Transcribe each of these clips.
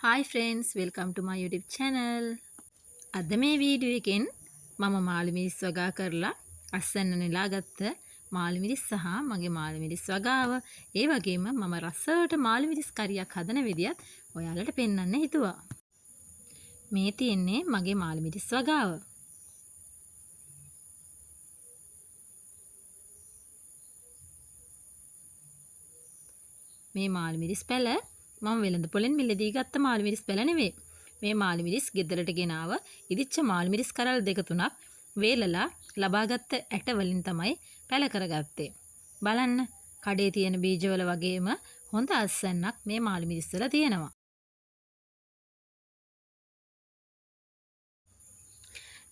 Hi friends, welcome to my YouTube channel. අද මේ video එකෙන් මම මාළු මිරිස් වගා කරලා අස්සන්න නෙලාගත්ත මාළු මිරිස් සහ මගේ මාළු මිරිස් වගාව ඒ වගේම මම රසවට මාළු මිරිස් කරියක් හදන විදියත් ඔයාලට පෙන්වන්න හිතුවා. මේ තියෙන්නේ මගේ මාළු මිරිස් වගාව. මේ මාළු මිරිස් පැල මම වෙළඳ පොලෙන් මිලදී ගත්ත මාළු මිරිස් පැල නෙවෙයි. මේ මාළු මිරිස් ගෙදරට ගෙනාව ඉදිච්ච මාළු මිරිස් කරල් දෙක තුනක් වේලලා ලබාගත් ඇට වලින් තමයි පැල කරගත්තේ. බලන්න කඩේ තියෙන බීජවල වගේම හොඳ අස්සන්නක් මේ මාළු මිරිස් වල තියෙනවා.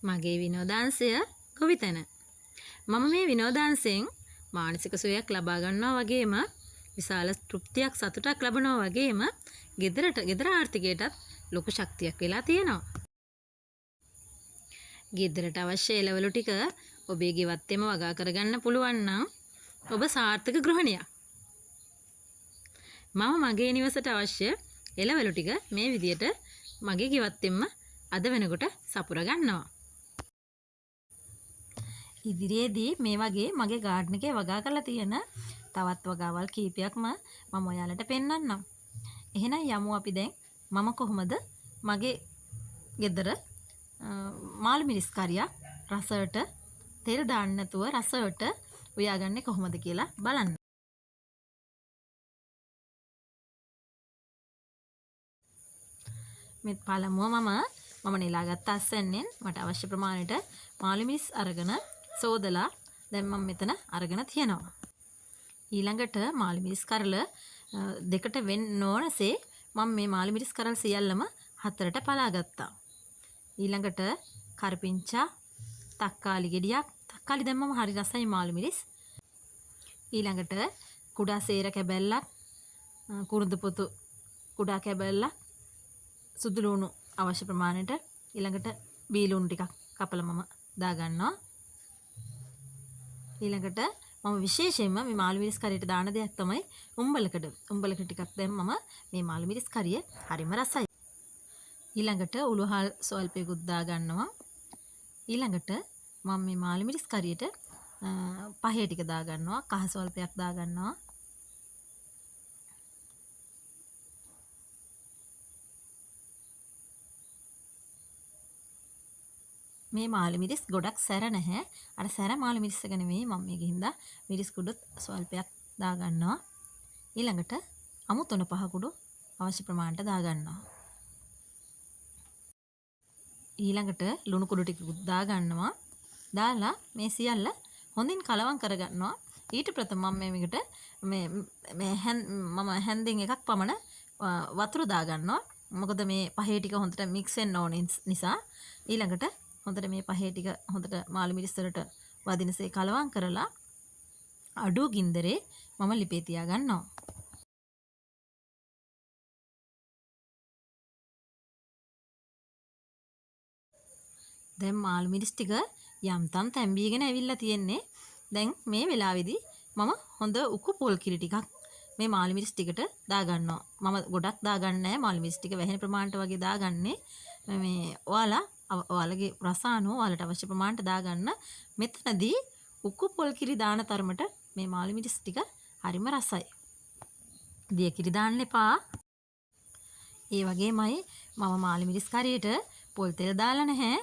මගේ විනෝදාංශය කොවිතන. මම මේ විනෝදාංශයෙන් මානසික සුවයක් ලබා ගන්නවා වගේම විශාල තෘප්තියක් සතුටක් ලබනවා වගේම ගෙදර ආර්ථිකයටත් ලොකු ශක්තියක් වෙලා තියෙනවා. ගෙදරට අවශ්‍ය එළවලු ටික ඔබේ ගෙවත්තෙම වගා කරගන්න පුළුවන් නම් ඔබ සාර්ථක ගෘහණියක්. මම මගේ නිවසට අවශ්‍ය එළවලු ටික මේ විදියට මගේ ගෙවත්තෙම අද වෙනකොට සපුර ගන්නවා. ඉදිරියේදී මේ වගේ මගේ ගාඩන් එකේ වගා කරලා තියෙන තවත් වගාවල් කීපයක්ම මම ඔයාලට පෙන්වන්නම්. එහෙනම් යමු අපි දැන් මම කොහොමද මගේ ගෙදර මාළු මිරිස් කරියක් රසයට තෙල් දාන්න නැතුව රසයට උයාගන්නේ කොහොමද කියලා බලන්න. මේ පළමුව මම නෙලාගත්ත අස්සෙන්ෙන් මට අවශ්‍ය ප්‍රමාණයට මාළු මිරිස් අරගෙන සෝදලා දැන් මම මෙතන අරගෙන තියෙනවා. ඊළඟට මාළු මිරිස් කරල දෙකට වෙන්න ඕනසේ මම මේ මාළු මිරිස් කරල් සියල්ලම හතරට පලා ගත්තා. ඊළඟට කරපිංචා, තක්කාලි ගෙඩියක්, තක්කාලි දැම්මම හරි රසයි මාළු මිරිස්. ඊළඟට කුඩා සේර කැබැල්ලක්, කුරුඳු පොතු කුඩා කැබැල්ලක්, සුදු ලුණු අවශ්‍ය ප්‍රමාණයට, ඊළඟට බීලුණු ටිකක් කපලා මම දා ගන්නවා. ඊළඟට මම විශේෂයෙන්ම මේ මාළු මිරිස් කරියට දාන දෙයක් තමයි උම්බලකඩ. උම්බලකඩ ටිකක් දැම්මම මේ මාළු මිරිස් කරිය හරිම රසයි. ඊළඟට උළුහල් සල්පයකුත් දා ගන්නවා. ඊළඟට මම මේ මාළු මිරිස් කරියට පහේ ටික දා ගන්නවා. කහ සල්පයක් දා ගන්නවා. මේ මාළු මිරිස් ගොඩක් සැර නැහැ. අර සැර මාළු මිරිස් එක නෙමෙයි මම මේ ගින්දා මිරිස් කුඩුත් ස්වල්පයක් දා ගන්නවා. ඊළඟට අමු තුන පහ කුඩු අවශ්‍ය ප්‍රමාණයට දා ගන්නවා. ඊළඟට ලුණු කුඩු ටිකකුත් දා ගන්නවා. දාලා මේ සියල්ල හොඳින් කලවම් කරගන්නවා. ඊට ප්‍රථම මම මේකට මම හැන්දෙන් එකක් පමණ වතුර දා ගන්නවා. මොකද මේ පහේ ටික හොඳට මික්ස් වෙන්න ඕන නිසා. ඊළඟට හොඳට මේ පහේ ටික හොඳට මාළු මිරිස් වලට වදිනසේ කලවම් කරලා අඩු ගින්දරේ මම ලිපේ තියා ගන්නවා. දැන් මාළු මිරිස් ටික යම්තම් තැම්බීගෙන ඇවිල්ලා තියෙන්නේ. දැන් මේ වෙලාවේදී මම හොඳ උකු පොල් කිරි ටිකක් මේ මාළු මිරිස් ටිකට දා ගන්නවා. මම ගොඩක් දාගන්නේ නැහැ. මාළු මිරිස් ටික වැහෙන ප්‍රමාණයට වගේ දාගන්නේ. මේ ඔයාලගේ රස අනුව ඔයාලට අවශ්‍ය ප්‍රමාණයට දාගන්න. මෙතනදී උකු පොල් කිරි දාන තරමට මේ මාළු මිරිස් ටික හරිම රසයි. දිය කිරි දාන්න එපා. ඒ වගේමයි මම මාළු මිරිස් කරියට පොල් තෙල් දාලා නැහැ.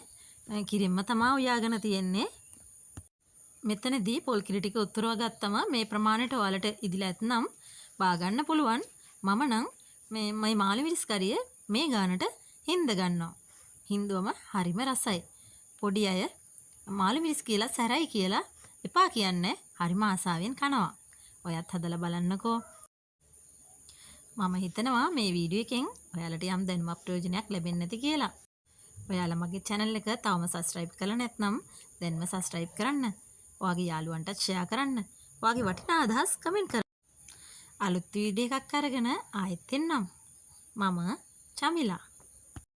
කිරින්ම තමයි උයාගෙන තියෙන්නේ. මෙතනදී පොල් කිරි ටික උතුරව ගත්තම මේ ප්‍රමාණයට ඔයාලට ඉදිලා ඇතනම් බා ගන්න පුළුවන්. මම නම් මේ මාළු මිරිස් කරිය මේ ගානට හින්ද ගන්නවා. හින්දුවම හරිම රසයි. පොඩි අය මාළු මිරිස් කියලා සැරයි කියලා එපා කියන්නේ හරිම ආසාවෙන් කනවා. ඔයත් හදලා බලන්නකෝ. මම හිතනවා මේ වීඩියෝ එකෙන් ඔයාලට යම් දැනුමක් ප්‍රයෝජනයක් ලැබෙන්නේ නැති කියලා. ඔයාලා මගේ channel එක තවම subscribe කරලා නැත්නම් දැන්ම subscribe කරන්න. ඔයාගේ යාළුවන්ටත් share කරන්න. ඔයාගේ වටිනා අදහස් comment කරන්න. අලුත් වීඩියෝ එකක් අරගෙන ආයෙත් එන්නම්. මම චමිලා